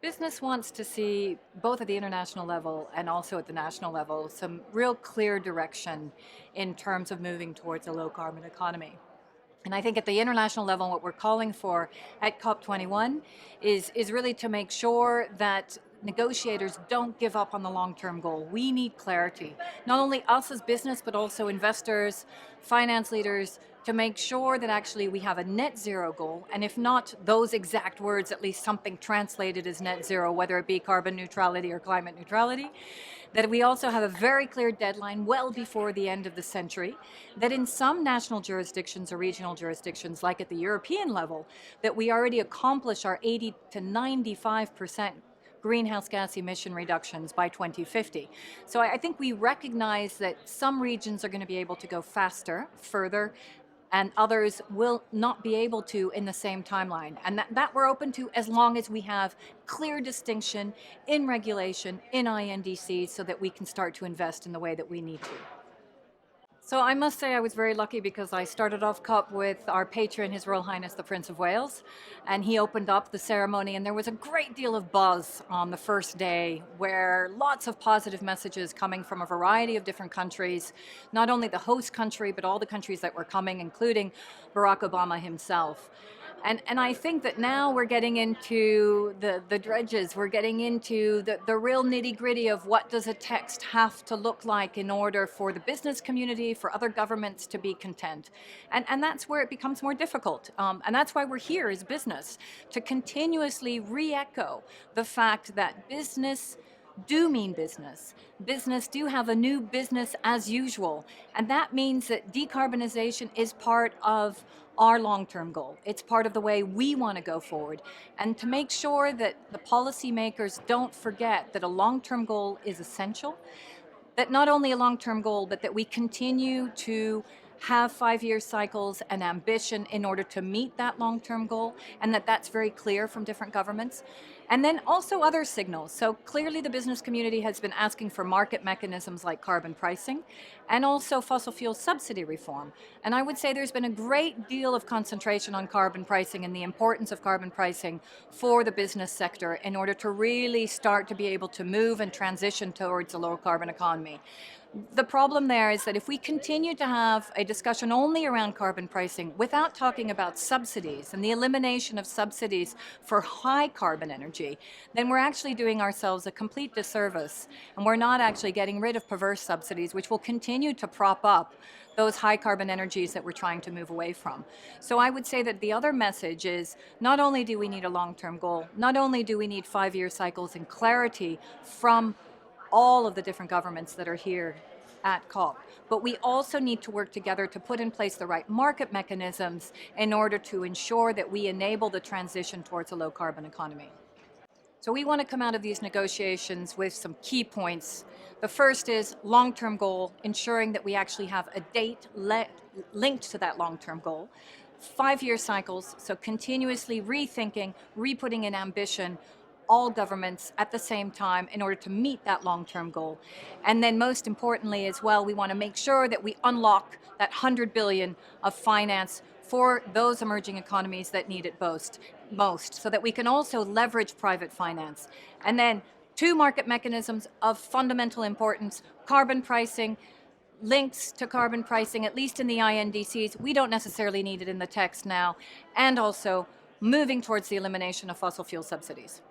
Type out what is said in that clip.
Business wants to see, both at the international level and also at the national level, some real clear direction in terms of moving towards a low carbon economy. And I think at the international level, what we're calling for at COP21 is really to make sure that negotiators don't give up on the long-term goal. We need clarity, not only us as business, but also investors, finance leaders, to make sure that actually we have a net zero goal, and if not those exact words, at least something translated as net zero, whether it be carbon neutrality or climate neutrality, that we also have a very clear deadline well before the end of the century, that in some national jurisdictions or regional jurisdictions, like at the European level, that we already accomplish our 80 to 95% greenhouse gas emission reductions by 2050. So I think we recognize that some regions are going to be able to go faster, further, and others will not be able to in the same timeline. And that we're open to as long as we have clear distinction in regulation, in INDCs, so that we can start to invest in the way that we need to. So I must say I was very lucky because I started off COP with our patron, His Royal Highness the Prince of Wales, and he opened up the ceremony, and there was a great deal of buzz on the first day, where lots of positive messages coming from a variety of different countries, not only the host country, but all the countries that were coming, including Barack Obama himself. And I think that now we're getting into the dredges, we're getting into the real nitty-gritty of what does a text have to look like in order for the business community, for other governments to be content. And that's where it becomes more difficult. And that's why we're here as business, to continuously re-echo the fact that business do mean business. Business do have a new business as usual. And that means that decarbonization is part of our long-term goal. It's part of the way we want to go forward. And to make sure that the policymakers don't forget that a long-term goal is essential, that not only a long-term goal, but that we continue to have 5-year cycles and ambition in order to meet that long-term goal, and that's very clear from different governments. And then also other signals. So clearly the business community has been asking for market mechanisms like carbon pricing and also fossil fuel subsidy reform. And I would say there's been a great deal of concentration on carbon pricing and the importance of carbon pricing for the business sector in order to really start to be able to move and transition towards a low carbon economy. The problem there is that if we continue to have a discussion only around carbon pricing without talking about subsidies and the elimination of subsidies for high carbon energy, then we're actually doing ourselves a complete disservice, and we're not actually getting rid of perverse subsidies, which will continue to prop up those high carbon energies that we're trying to move away from. So I would say that the other message is not only do we need a long-term goal, not only do we need 5-year cycles and clarity from all of the different governments that are here at COP, but we also need to work together to put in place the right market mechanisms in order to ensure that we enable the transition towards a low carbon economy. So we want to come out of these negotiations with some key points. The first is long-term goal, ensuring that we actually have a date linked to that long-term goal. 5-year cycles, so continuously rethinking, re-putting in ambition, all governments at the same time in order to meet that long-term goal. And then most importantly as well, we want to make sure that we unlock that 100 billion of finance for those emerging economies that need it most, so that we can also leverage private finance. And then 2 market mechanisms of fundamental importance: carbon pricing, links to carbon pricing, at least in the INDCs. We don't necessarily need it in the text now, and also moving towards the elimination of fossil fuel subsidies.